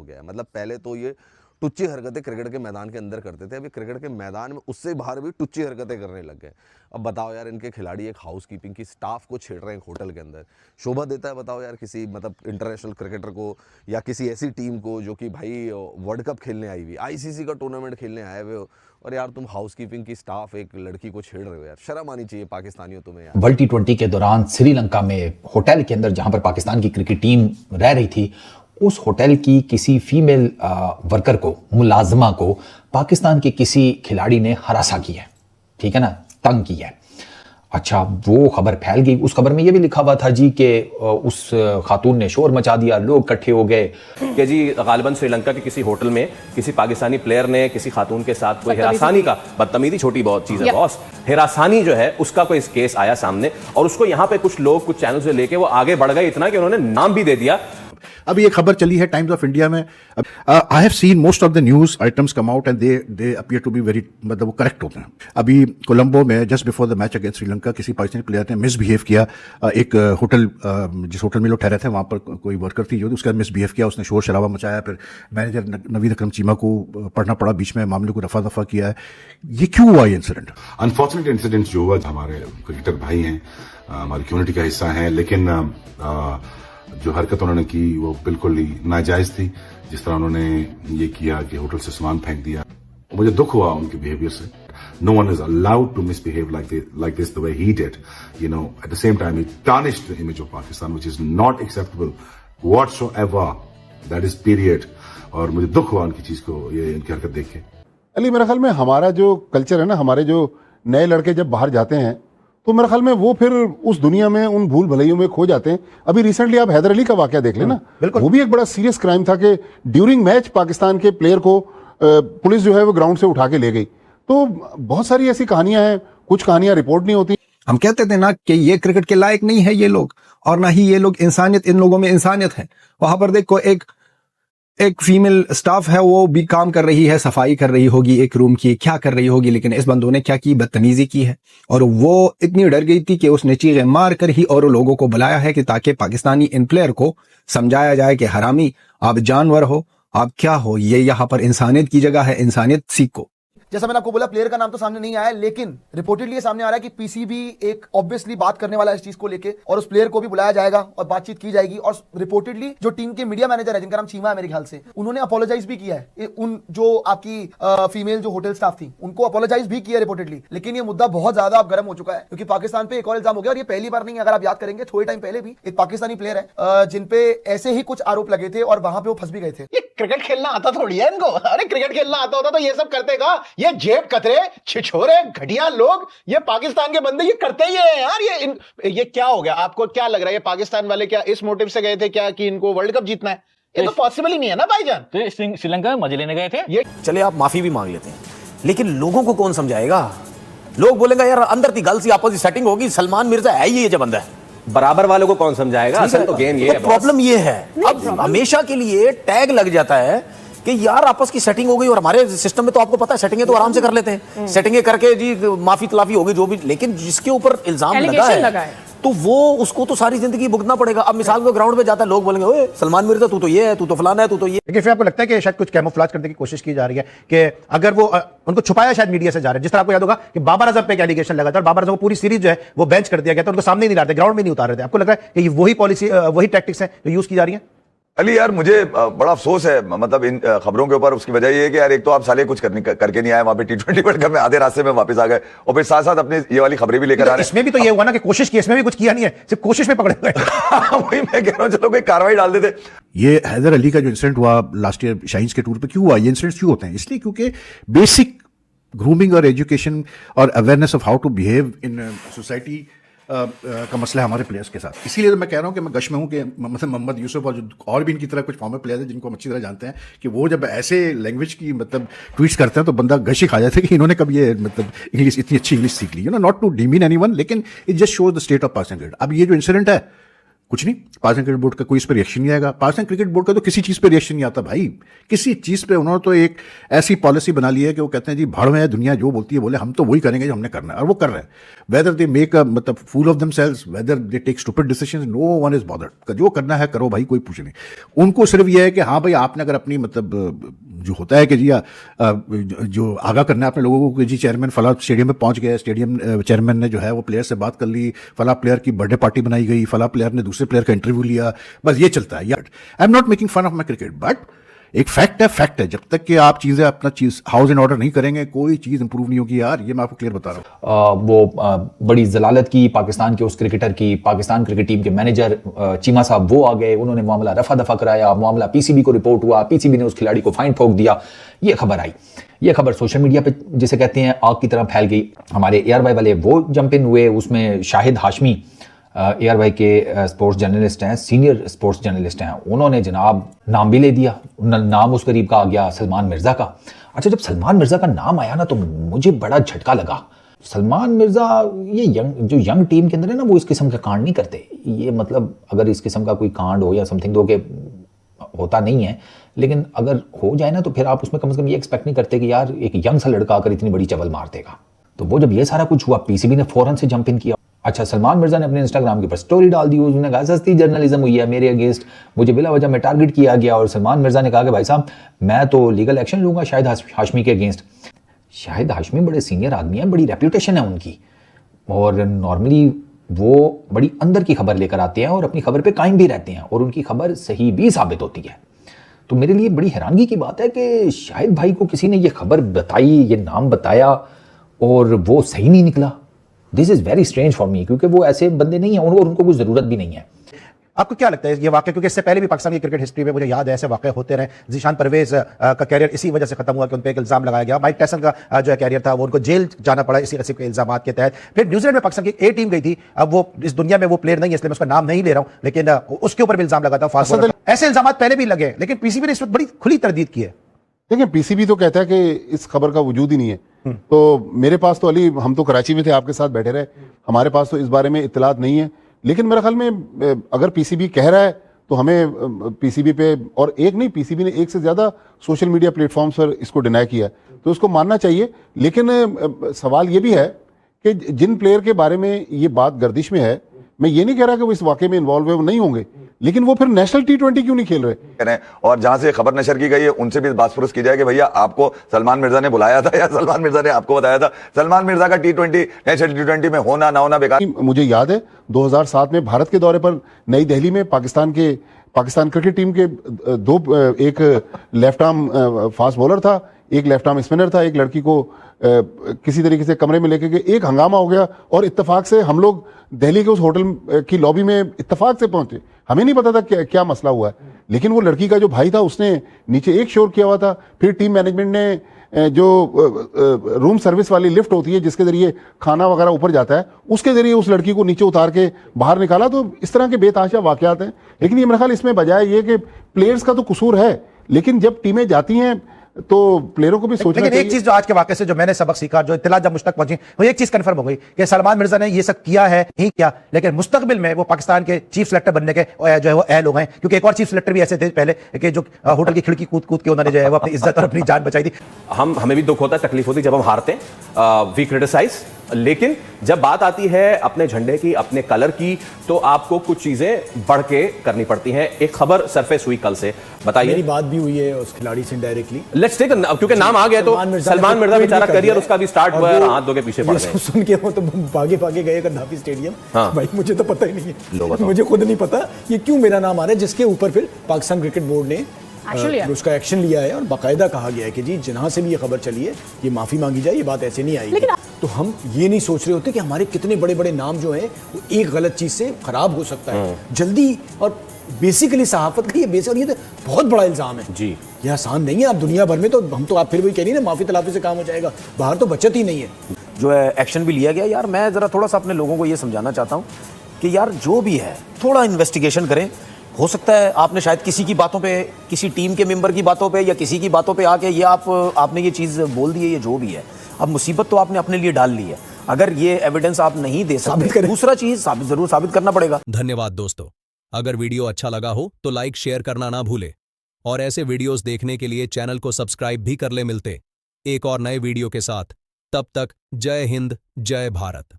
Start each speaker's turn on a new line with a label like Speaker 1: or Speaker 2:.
Speaker 1: गया है। मतलब पहले तो ये टुच्ची हरकतें क्रिकेट के मैदान के अंदर करते थे, अभी क्रिकेट के मैदान में उससे बाहर भी टुच्ची हरकतें करने लग गए। अब बताओ यार, इनके खिलाड़ी एक हाउसकीपिंग की स्टाफ को छेड़ रहे हैं होटल के अंदर। शोभा देता है बताओ यार किसी मतलब इंटरनेशनल क्रिकेटर को या किसी ऐसी टीम को जो कि भाई वर्ल्ड कप खेलने आई हुई, आईसीसी का टूर्नामेंट खेलने आए हुए हो, और यार तुम हाउसकीपिंग की स्टाफ एक लड़की को छेड़ रहे हो। यार शर्म आनी चाहिए पाकिस्तानियों तुम्हें यार।
Speaker 2: वर्ल्ड T20 के दौरान श्रीलंका में होटल के अंदर जहां पर पाकिस्तान की क्रिकेट टीम रह रही थी, उस होटल की किसी फीमेल वर्कर को, मुलाजमा को पाकिस्तान के किसी खिलाड़ी ने हरासा किया है, ठीक है ना, तंग किया है। अच्छा, वो खबर फैल गई। उस खबर में ये भी लिखा हुआ था जी कि उस खातून ने शोर मचा दिया, लोग इकट्ठे हो गए
Speaker 3: कि जी गालिबन श्रीलंका के किसी होटल में किसी पाकिस्तानी प्लेयर ने किसी खातून के साथ कोई हिरासानी का, बदतमीजी छोटी बहुत चीज है बॉस, हिरासानी जो है उसका कोई केस आया सामने, और उसको यहाँ पे कुछ लोग कुछ चैनल से लेके वो आगे बढ़ गए इतना कि उन्होंने नाम भी दे दिया।
Speaker 4: अभी एक खबर चली है टाइम्स ऑफ इंडिया में, I have seen most of the news items come out and they appear to be very, मतलब वो करेक्ट होते हैं। अभी कोलंबो में just before the match against Sri Lanka किसी पाकिस्तानी प्लेयर ने मिसबिहेव किया। एक होटल, जिस होटल में लोग ठहरे थे वहां पर कोई वर्कर थी जो उसका मिसबिहेव किया, उसने शोर शराबा मचाया, फिर मैनेजर नवीद अकरम चीमा को पढ़ना पड़ा, बीच में मामले को रफा दफा किया है। ये क्यों हुआ ये इंसिडेंट?
Speaker 5: अनफॉर्चुनेट इंसिडेंट जो हुआ, हमारे क्रिकेटर भाई हैं, हमारी कम्युनिटी का हिस्सा हैं, लेकिन जो हरकत उन्होंने की वो बिल्कुल ही नाजायज थी। जिस तरह उन्होंने ये किया कि होटल से सामान फेंक दिया, मुझे दुख हुआ उनके बिहेवियर से। No one is allowed to misbehave like this the way he did. You know, at the same time, he tarnished the image of Pakistan, which is not acceptable whatsoever. That is period. और मुझे दुख हुआ उनकी चीज को, ये इनकी हरकत देख के।
Speaker 6: अली, मेरे ख्याल में हमारा जो कल्चर है ना, हमारे जो नए लड़के जब बाहर जाते हैं तो मेरे ख्याल में वो फिर उस दुनिया में उन भूल भलाइयों में खो जाते हैं। अभी रिसेंटली आप हैदर अली का वाकया देख लेना, वो भी एक बड़ा सीरियस क्राइम था कि ड्यूरिंग मैच पाकिस्तान के प्लेयर को पुलिस जो है वो ग्राउंड से उठा के ले गई। तो बहुत सारी ऐसी कहानियां हैं, कुछ कहानियां रिपोर्ट नहीं होती।
Speaker 7: हम कहते थे ना कि ये क्रिकेट के लायक नहीं है ये लोग, और ना ही ये लोग इंसानियत, इन लोगों में इंसानियत है। वहां पर देखो एक फीमेल स्टाफ है, वो भी काम कर रही है, सफाई कर रही होगी एक रूम की, क्या कर रही होगी, लेकिन इस बंदों ने क्या की, बदतमीजी की है। और वो इतनी डर गई थी कि उसने चीखें मार कर ही और लोगों को बुलाया है कि ताकि पाकिस्तानी इन प्लेयर को समझाया जाए कि हरामी, आप जानवर हो, आप क्या हो, ये यहाँ पर इंसानियत की जगह है, इंसानियत सीखो।
Speaker 8: जैसा मैंने आपको बोला, प्लेयर का नाम तो सामने नहीं आया, लेकिन रिपोर्टेडली ये सामने आ रहा है कि पीसीबी एक ऑब्वियसली बात करने वाला है इस चीज को लेके, और उस प्लेयर को भी बुलाया जाएगा और बातचीत की जाएगी। और रिपोर्टेडली जो टीम के मीडिया मैनेजर है, जिनका नाम चीमा है मेरे ख्याल से, उन्होंने अपोलोजाइज भी किया है। उन जो आपकी फीमेल जो होटल स्टाफ थी उनको अपोलोजाइज भी किया रिपोर्टेडली। लेकिन ये मुद्दा बहुत ज्यादा अब गर्म हो चुका है, क्योंकि पाकिस्तान पे एक और इल्जाम हो गया, और ये पहली बार नहीं है। अगर आप याद करेंगे थोड़े टाइम पहले भी एक पाकिस्तानी प्लेयर है जिनपे ऐसे ही कुछ आरोप लगे थे और वहां पे वो फंस भी गए थे।
Speaker 9: ये क्रिकेट खेलना आता थोड़ी है इनको। अरे क्रिकेट खेलना आता होता तो ये सब करते का? ये जेब कतरे, छिछोरे, घटिया लोग, ये पाकिस्तान के बंदे ये करते ही है यार। ये क्या हो गया? आपको क्या लग रहा है, ये पाकिस्तान वाले क्या इस मोटिव से गए थे क्या कि इनको वर्ल्ड कप जीतना है? ये तो पॉसिबल ही नहीं है ना भाईजान।
Speaker 10: तो श्रीलंका में मजे लेने गए थे
Speaker 9: ये।
Speaker 3: चले आप माफी भी मांग लेते हैं, लेकिन लोगों को कौन समझाएगा? लोग बोलेंगे यार अंदर थी गल सी आपस सेटिंग होगी, सलमान मिर्जा है ये जो बंदा है, बराबर वालों को कौन समझाएगा? असल तो गेम ये है, प्रॉब्लम ये है अब हमेशा के लिए टैग लग जाता है कि यार आपस की सेटिंग हो गई, और हमारे सिस्टम में तो आपको पता है सेटिंगें तो आराम से कर लेते हैं, सेटिंगें करके जी माफी तलाफी होगी जो भी, लेकिन जिसके ऊपर इल्जाम लगा है तो वो उसको तो सारी जिंदगी भुगतना पड़ेगा। अब मिसाल को ग्राउंड पे जाता है, लोग बोलेंगे ओए सलमान मिर्जा तू तो ये है, तू तो फलाना है, तू तो ये।
Speaker 4: लेकिन फिर आपको लगता है कि शायद कुछ कैमोफ्लेज करने की कोशिश की जा रही है कि अगर वो उनको छुपाया शायद मीडिया से जा रहा है? जिस तरह आपको याद होगा कि बाबर आजम पे एक एलिगेशन लगा था और बाबर आजम को पूरी सीरीज जो है वो बेंच कर दिया गया था, उनको सामने नहीं ला रहे थे, ग्राउंड में नहीं उतार रहे थे। आपको लग रहा है कि वही पॉलिसी, वही टैक्टिक्स है जो यूज की जा रही है?
Speaker 11: अली यार, मुझे बड़ा अफसोस है मतलब इन खबरों के ऊपर। उसकी वजह ये है कि यार एक तो आप साले कुछ करके नहीं आए वहां पे T20 वर्ल्ड कप में, आधे रास्ते में वापस आ गए, और फिर साथ साथ अपनी ये वाली खबरें भी लेकर आ रहे हैं।
Speaker 4: इसमें भी तो ये हुआ ना कि कोशिश की, इसमें भी कुछ किया नहीं है, सिर्फ कोशिश में पकड़े गए।
Speaker 11: वही मैं कह रहा हूँ, चलो कोई कार्रवाई डाल देते।
Speaker 4: ये हैदर अली का जो इंसिडेंट हुआ लास्ट ईयर शाहीन्स के टूर पे, क्यों हुआ? ये इंसिडेंट्स क्यों होते हैं? इसलिए क्योंकि बेसिक ग्रूमिंग और एजुकेशन और awareness of how to behave in society का मसला है हमारे प्लेयर्स के साथ। इसीलिए तो मैं कह रहा हूँ कि मैं गश में हूँ कि मतलब मोहम्मद यूसुफ और भी इनकी तरह कुछ फॉर्मर प्लेयर्स हैं जिनको हम अच्छी तरह जानते हैं कि वो जब ऐसे लैंग्वेज की मतलब ट्वीट्स करते हैं तो बंदा गश ही खा जाता है कि इन्होंने कब ये मतलब इंग्लिश, इतनी अच्छी इंग्लिश सीख ली। नॉट टू डिमीन एनीवन, लेकिन it just shows the state of Pakistan cricket. अब ये जो इंसिडेंट है कुछ नहीं, पाकिस्तान क्रिकेट बोर्ड का कोई इस पर रिएक्शन नहीं आएगा। पाकिस्तान क्रिकेट बोर्ड का तो किसी चीज़ पे रिएक्शन नहीं आता भाई, किसी चीज़ पे। उन्होंने तो एक ऐसी पॉलिसी बना ली है कि वो कहते हैं जी भाड़ में दुनिया जो बोलती है बोले, हम तो वही करेंगे जो हमने करना है, और वो कर रहे हैं। वेदर दे मेक अ मतलब fool of themselves, whether they take stupid decisions, no one is bothered. जो करना है करो भाई, कोई पूछ नहीं। उनको सिर्फ ये है कि हाँ भाई आपने अगर अपनी मतलब जो होता है कि जी जो आगाह करना है अपने लोगों को कि जी चेयरमैन फला स्टेडियम में पहुंच गया, स्टेडियम चेयरमैन ने जो है वो प्लेयर से बात कर ली, फला प्लेयर की बर्थडे पार्टी बनाई गई, फला प्लेयर ने दूसरे प्लेयर का इंटरव्यू लिया, बस ये चलता है। I am not making fun of my cricket, but एक फैक्ट है। जब तक कि आप चीजें अपना चीज हाउस इन ऑर्डर नहीं करेंगे, कोई चीज इंप्रूव नहीं होगी यार, ये मैं आपको क्लियर बता रहा हूँ।
Speaker 2: वो बड़ी जलालत की पाकिस्तान के उस क्रिकेटर की, पाकिस्तान क्रिकेट टीम के मैनेजर चीमा साहब वो आ गए, उन्होंने मामला रफा दफा कराया, मामला पीसीबी को रिपोर्ट हुआ, पीसीबी ने उस खिलाड़ी को फाइन ठोक दिया, ये खबर आई। ये खबर सोशल मीडिया पे जिसे कहते हैं आग की तरह फैल गई। हमारे ARY वाले वो जंप इन हुए, उसमें शाहिद हाशमी ARY के स्पोर्ट्स जर्नलिस्ट हैं, सीनियर स्पोर्ट्स जर्नलिस्ट हैं, उन्होंने जनाब नाम भी ले दिया। नाम उस करीब का आ गया सलमान मिर्ज़ा का। अच्छा, जब सलमान मिर्ज़ा का नाम आया ना तो मुझे बड़ा झटका लगा। सलमान मिर्ज़ा ये जो यंग टीम के अंदर है ना, वो इस किस्म का कांड नहीं करते। ये मतलब अगर इस किस्म का कोई कांड हो या समथिंग, तो के होता नहीं है, लेकिन अगर हो जाए ना तो फिर आप उसमें कम से कम ये एक्सपेक्ट नहीं करते कि यार एक यंग सा लड़का आकर इतनी बड़ी चवल मार देगा। तो वो जब ये सारा कुछ हुआ, पीसीबी ने फौरन से जंप इन किया। अच्छा, सलमान मिर्ज़ा ने अपने इंस्टाग्राम के ऊपर स्टोरी डाल दी, उसने कहा सस्ती जर्नलिज्म हुई है मेरे अगेंस्ट, मुझे बिला वजह में टारगेट किया गया। और सलमान मिर्ज़ा ने कहा कि भाई साहब मैं तो लीगल एक्शन लूंगा शाहिद हाशमी के अगेंस्ट। शाहिद हाशमी बड़े सीनियर आदमी हैं, बड़ी रेप्यूटेशन है उनकी, और नॉर्मली वो बड़ी अंदर की खबर लेकर आते हैं और अपनी खबर पे कायम भी रहते हैं, और उनकी खबर सही भी साबित होती है। तो मेरे लिए बड़ी हैरानगी की बात है कि शाहिद भाई को किसी ने ये खबर बताई, ये नाम बताया, और वो सही नहीं निकला। This is very strange for me, क्योंकि वो ऐसे बंदे नहीं है और उनको कोई जरूरत भी नहीं है।
Speaker 12: आपको क्या लगता है ये वाकया, क्योंकि इससे पहले भी पाकिस्तान की क्रिकेट हिस्ट्री में मुझे याद है ऐसे वाकये होते रहे। जीशान परवेज का कैरियर इसी वजह से खत्म हुआ कि उन पर एक इल्जाम लगाया गया। माइक टायसन का जो कैरियर था वो उनको जेल जाना पड़ा इसी किस्म के इल्जाम के तहत। फिर न्यूजीलैंड में पाकिस्तान की A टीम गई थी, अब वो इस दुनिया में वो प्लेयर नहीं है इसलिए मैं उसका नाम नहीं ले रहा हूं, लेकिन उसके ऊपर भी इल्जाम लगा था फास्ट बॉलर। ऐसे इल्जाम पहले भी लगे, लेकिन पीसीबी ने इस वक्त बड़ी खुली तरदीद की है।
Speaker 6: देखिए, पीसीबी तो कहता है कि इस खबर का वजूद ही नहीं है। तो मेरे पास तो अली, हम तो कराची में थे, आपके साथ बैठे रहे, हमारे पास तो इस बारे में इत्तलात नहीं है। लेकिन मेरे ख्याल में अगर पीसीबी कह रहा है तो हमें पीसीबी पे, और एक नहीं, पीसीबी ने एक से ज्यादा सोशल मीडिया प्लेटफॉर्म्स पर इसको डिनाई किया है, तो इसको मानना चाहिए। लेकिन सवाल ये भी है कि जिन प्लेयर के बारे में ये बात गर्दिश में है, मैं ये नहीं कह रहा कि वो इस वाकये में इन्वॉल्व है, वो नहीं होंगे, लेकिन वो फिर नेशनल T20 क्यों नहीं खेल रहे?
Speaker 11: और जहां से खबर नशर की गई है उनसे भी बात की जाए कि भैया आपको सलमान मिर्जा ने बुलाया था या सलमान मिर्जा ने आपको बताया था? सलमान मिर्जा का T20 नेशनल T20 में होना ना होना बेकार।
Speaker 6: मुझे याद है 2007 में भारत के दौरे पर नई दिल्ली में पाकिस्तान क्रिकेट टीम के दो, एक लेफ्ट आर्म फास्ट बॉलर था, एक लेफ्ट आर्म स्पिनर था, एक लड़की को किसी तरीके से कमरे में लेके गए, एक हंगामा हो गया और इत्तेफाक से हम लोग दिल्ली के उस होटल की लॉबी में इत्तेफाक से पहुंचे। हमें नहीं पता था क्या मसला हुआ है, लेकिन वो लड़की का जो भाई था उसने नीचे एक शोर किया हुआ था। फिर टीम मैनेजमेंट ने जो रूम सर्विस वाली लिफ्ट होती है जिसके जरिए खाना वगैरह ऊपर जाता है, उसके जरिए उस लड़की को नीचे उतार के बाहर निकाला। तो इस तरह के बेतहाशा वाकयात हैं। लेकिन ये मेरा ख्याल इसमें बजाय ये कि प्लेयर्स का तो कसूर है, लेकिन जब टीमें जाती हैं तो प्लेयरों को भी सोचना चाहिए।
Speaker 12: एक चीज जो आज के वाकये से जो मैंने सबक सीखा, जो इत्तला जब मुझ तक पहुंची, वो एक चीज कंफर्म हो गई कि सलमान मिर्जा ने ये सब किया है ही किया, लेकिन मुस्तकबिल में वो पाकिस्तान के चीफ सेलेक्टर बनने के जो है वो अहल हो गए। क्योंकि एक और चीफ सेलेक्टर भी ऐसे थे पहले कि जो होटल की खिड़की कूद के उन्होंने जो है वो अपनी इज्जत और अपनी जान बचाई थी।
Speaker 3: हमें भी दुख होता है, तकलीफ होती है जब हम हारते हैं, वी क्रिटिसाइज, लेकिन जब बात आती है अपने झंडे की, अपने कलर की, तो आपको कुछ चीजें बढ़ के करनी पड़ती हैं। एक खबर सरफेस हुई कल से, बताइए।
Speaker 7: मेरी बात भी हुई है उस खिलाड़ी से डायरेक्टली।
Speaker 3: लेट्स टेक, क्योंकि नाम आ गया तो सलमान मिर्जा बेचारा करियर उसका भी स्टार्ट हुआ, हाथ धो के पीछे पड़ गए।
Speaker 7: सुन के वो तो भागे गए गद्दाफी स्टेडियम। हाँ। भाई मुझे तो पता ही नहीं है, मुझे खुद नहीं पता ये क्यों मेरा नाम आ रहा है, जिसके ऊपर फिर पाकिस्तान क्रिकेट बोर्ड ने उसका एक्शन लिया है और बाकायदा कहा गया है कि जी जहां से भी ये खबर चली है ये माफी मांगी जाए, ये बात ऐसे नहीं आई। तो हम ये नहीं सोच रहे होते कि हमारे कितने बड़े बड़े नाम जो हैं वो एक गलत चीज से खराब हो सकता है जल्दी। और बेसिकली सहाफत का ये तो बहुत बड़ा इल्जाम है जी, ये आसान नहीं है। आप दुनिया भर में तो हम तो आप फिर वही कह रही है ना, माफी तलाफी से काम हो जाएगा, बाहर तो बचत ही नहीं है।
Speaker 3: जो है एक्शन भी लिया गया। यार मैं जरा थोड़ा सा अपने लोगों को ये समझाना चाहता हूँ कि यार जो भी है थोड़ा इन्वेस्टिगेशन करें। हो सकता है आपने शायद किसी की बातों पे, किसी टीम के मेंबर की बातों पे या किसी की बातों पे आके ये आपने ये चीज़ बोल दी है, ये जो भी है। अब मुसीबत तो आपने अपने लिए डाल ली है। अगर ये एविडेंस आप नहीं दे सकते, दूसरा चीज़ जरूर साबित करना पड़ेगा।
Speaker 13: धन्यवाद दोस्तों। अगर वीडियो अच्छा लगा हो तो लाइक शेयर करना ना भूले और ऐसे वीडियोस देखने के लिए चैनल को सब्सक्राइब भी कर ले। मिलते एक और नए वीडियो के साथ, तब तक जय हिंद जय भारत।